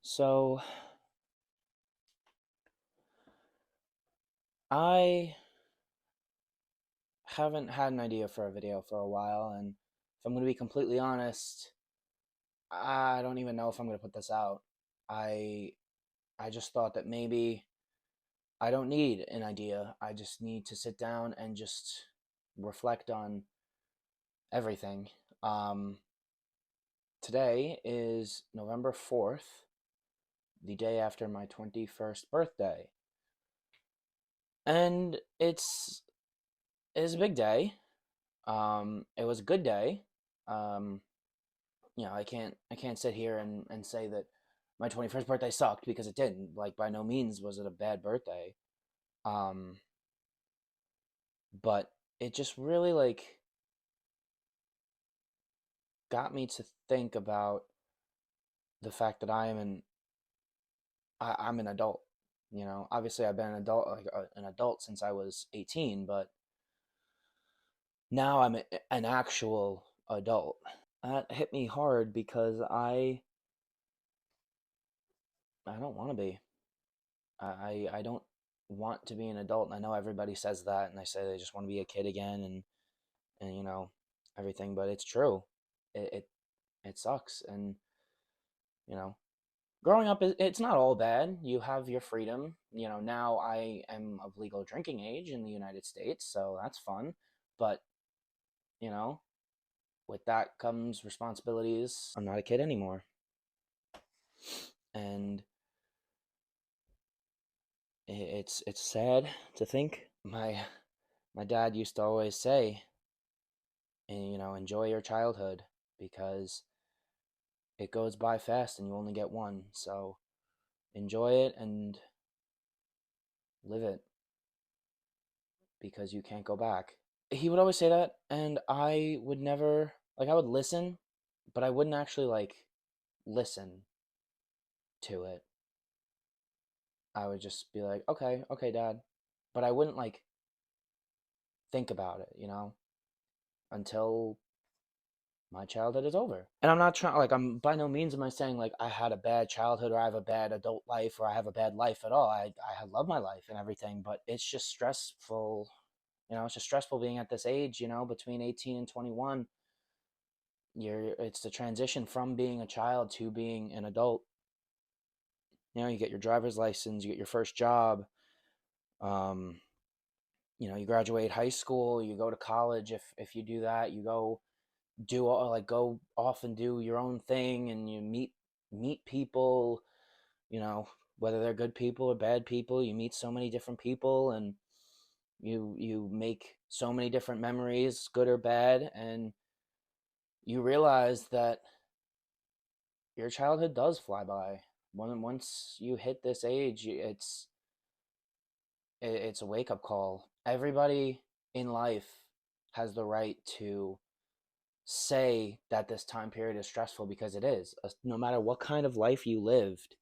So I haven't had an idea for a video for a while, and if I'm going to be completely honest, I don't even know if I'm going to put this out. I I just thought that maybe I don't need an idea. I just need to sit down and just reflect on everything. Um, Today is November 4th, the day after my 21st birthday. And it is a big day. It was a good day. Um, I can't sit here and say that my 21st birthday sucked because it didn't. Like by no means was it a bad birthday. Um, but it just really got me to think about the fact that I'm an adult. Obviously I've been an adult since I was 18, but now an actual adult. That hit me hard because I don't want to be. I don't want to be an adult, and I know everybody says that, and they say they just want to be a kid again, and everything, but it's true. It sucks, and you know, growing up it's not all bad. You have your freedom. Now I am of legal drinking age in the United States, so that's fun. But you know, with that comes responsibilities. I'm not a kid anymore, and it's sad to think. My dad used to always say, enjoy your childhood because it goes by fast and you only get one. So enjoy it and live it because you can't go back. He would always say that, and I would never, I would listen, but I wouldn't actually listen to it. I would just be like, okay, okay, dad. But I wouldn't think about it, until my childhood is over. And I'm not trying, I'm by no means am I saying I had a bad childhood or I have a bad adult life or I have a bad life at all. I love my life and everything, but it's just stressful. It's just stressful being at this age, between 18 and 21. It's the transition from being a child to being an adult. You get your driver's license, you get your first job. Um, you graduate high school, you go to college. If you do that, you go off and do your own thing, and you meet people, you know whether they're good people or bad people. You meet so many different people, and you make so many different memories, good or bad, and you realize that your childhood does fly by. Once you hit this age, it's a wake-up call. Everybody in life has the right to say that this time period is stressful because it is. No matter what kind of life you lived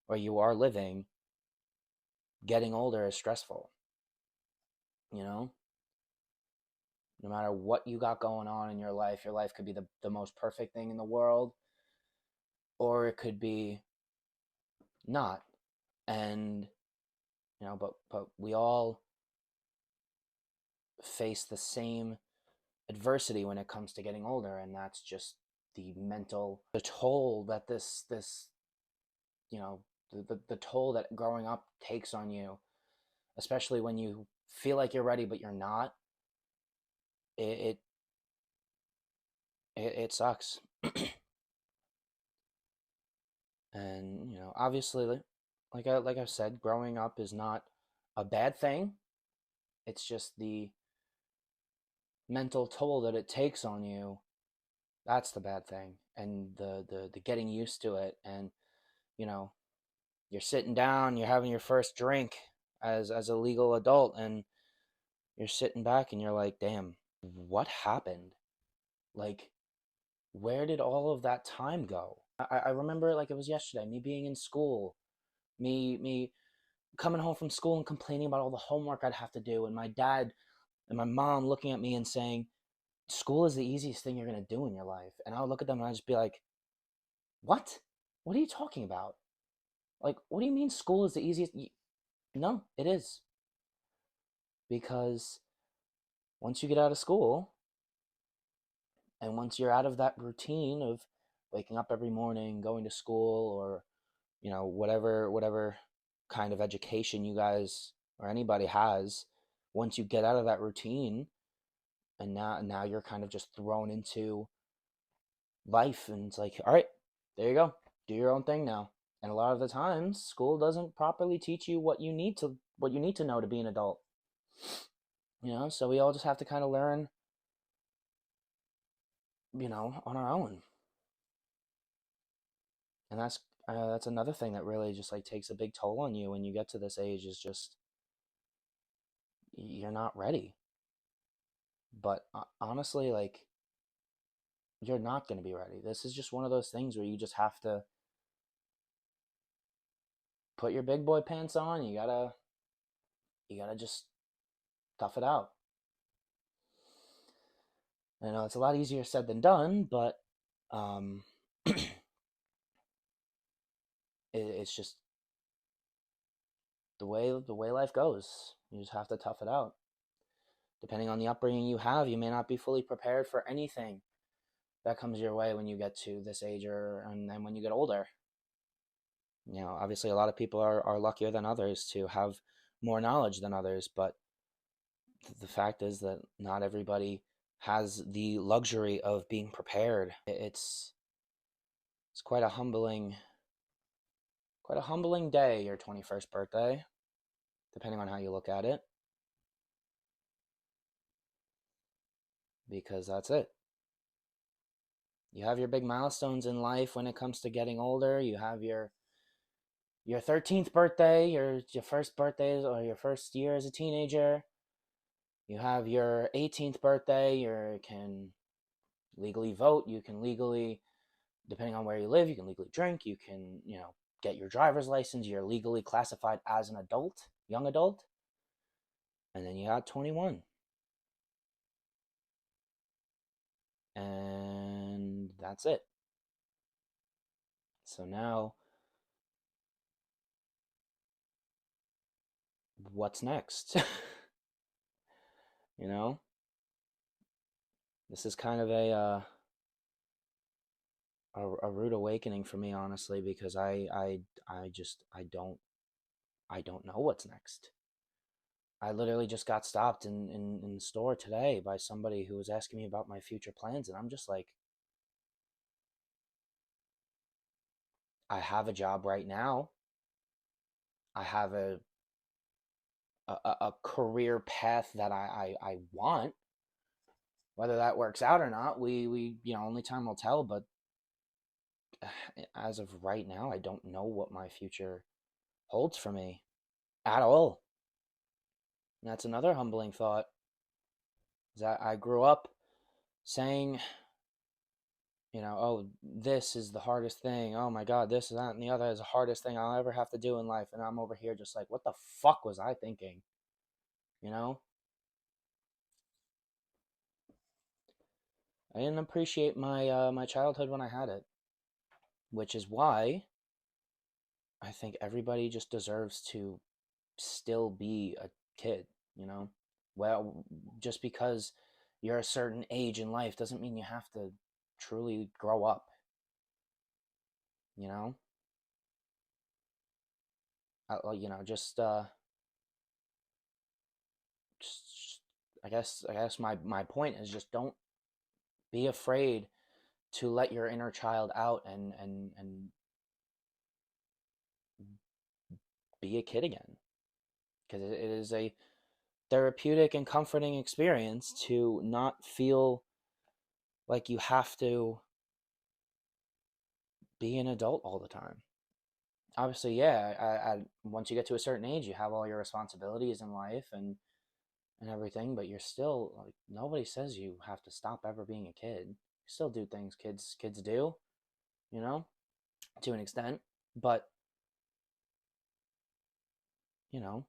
or you are living, getting older is stressful. You know, no matter what you got going on in your life could be the most perfect thing in the world, or it could be not. And, but we all face the same adversity when it comes to getting older, and that's just the toll that this you know the toll that growing up takes on you, especially when you feel like you're ready but you're not. It it, it, it sucks. And obviously, like I've said, growing up is not a bad thing. It's just the mental toll that it takes on you. That's the bad thing, and the getting used to it. And you know you're sitting down, you're having your first drink as a legal adult, and you're sitting back and you're like, damn, what happened? Like, where did all of that time go? I remember it like it was yesterday, me being in school, me coming home from school and complaining about all the homework I'd have to do, and my dad and my mom looking at me and saying, school is the easiest thing you're going to do in your life. And I would look at them and I'd just be like, what? What are you talking about? Like, what do you mean school is the easiest? No, it is. Because once you get out of school, and once you're out of that routine of waking up every morning, going to school, or whatever kind of education you guys or anybody has, once you get out of that routine, and now you're kind of just thrown into life, and it's like, all right, there you go, do your own thing now. And a lot of the times, school doesn't properly teach you what you need to know to be an adult. So we all just have to kind of learn, on our own. And that's another thing that really just like takes a big toll on you when you get to this age, is just you're not ready. But honestly, like, you're not going to be ready. This is just one of those things where you just have to put your big boy pants on. You gotta just tough it out. I know it's a lot easier said than done, but um, it's just the way life goes. You just have to tough it out. Depending on the upbringing you have, you may not be fully prepared for anything that comes your way when you get to this age, and then when you get older. Obviously, a lot of people are luckier than others to have more knowledge than others, but the fact is that not everybody has the luxury of being prepared. It's quite a humbling day, your 21st birthday, depending on how you look at it, because that's it. You have your big milestones in life when it comes to getting older. You have your 13th birthday, your first birthday or your first year as a teenager. You have your 18th birthday. You can legally vote. You can legally, depending on where you live, you can legally drink. You can, get your driver's license. You're legally classified as an adult, young adult. And then you got 21. And that's it. So now, what's next? you know, this is kind of a rude awakening for me, honestly, because I don't know what's next. I literally just got stopped in the store today by somebody who was asking me about my future plans, and I'm just like, I have a job right now. I have a career path that I want. Whether that works out or not, we only time will tell. But as of right now, I don't know what my future holds for me at all. And that's another humbling thought. Is that I grew up saying, oh, this is the hardest thing. Oh my God, this, that, and the other is the hardest thing I'll ever have to do in life. And I'm over here just like, what the fuck was I thinking? You know? I didn't appreciate my childhood when I had it, which is why I think everybody just deserves to still be a kid, you know? Well, just because you're a certain age in life doesn't mean you have to truly grow up, you know? Just I guess my point is, just don't be afraid to let your inner child out, and be a kid again, because it is a therapeutic and comforting experience to not feel like you have to be an adult all the time. Obviously, yeah, once you get to a certain age, you have all your responsibilities in life, and everything, but you're still like, nobody says you have to stop ever being a kid. You still do things kids do, you know, to an extent, but you know,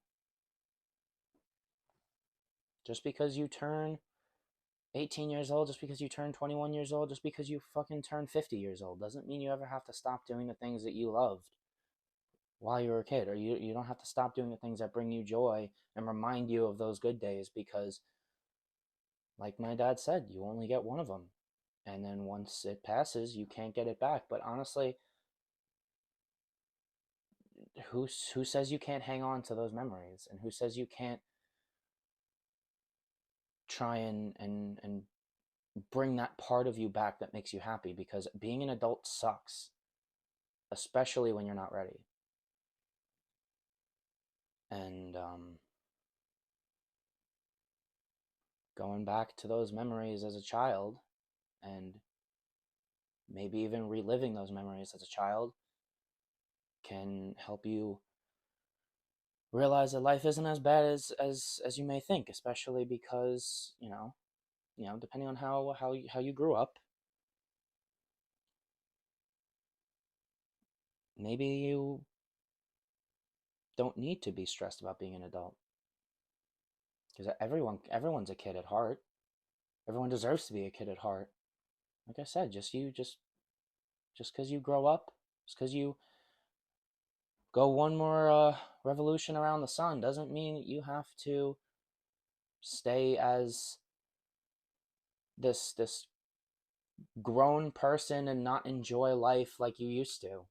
just because you turn 18 years old, just because you turn 21 years old, just because you fucking turn 50 years old, doesn't mean you ever have to stop doing the things that you loved while you were a kid, or you don't have to stop doing the things that bring you joy and remind you of those good days, because like my dad said, you only get one of them, and then once it passes you can't get it back. But honestly, who says you can't hang on to those memories, and who says you can't try and bring that part of you back that makes you happy? Because being an adult sucks, especially when you're not ready. And going back to those memories as a child, and maybe even reliving those memories as a child, can help you realize that life isn't as bad as you may think, especially because depending on how you grew up, maybe you don't need to be stressed about being an adult, because everyone's a kid at heart. Everyone deserves to be a kid at heart. Like I said, just because you grow up, just because you go one more revolution around the sun, doesn't mean you have to stay as this grown person and not enjoy life like you used to.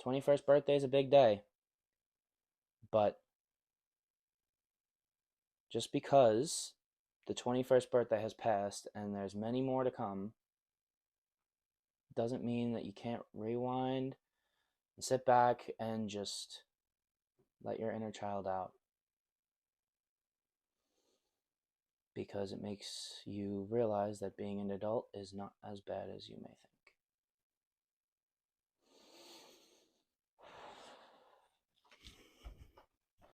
21st birthday is a big day, but just because the 21st birthday has passed and there's many more to come, doesn't mean that you can't rewind and sit back and just let your inner child out, because it makes you realize that being an adult is not as bad as you may think.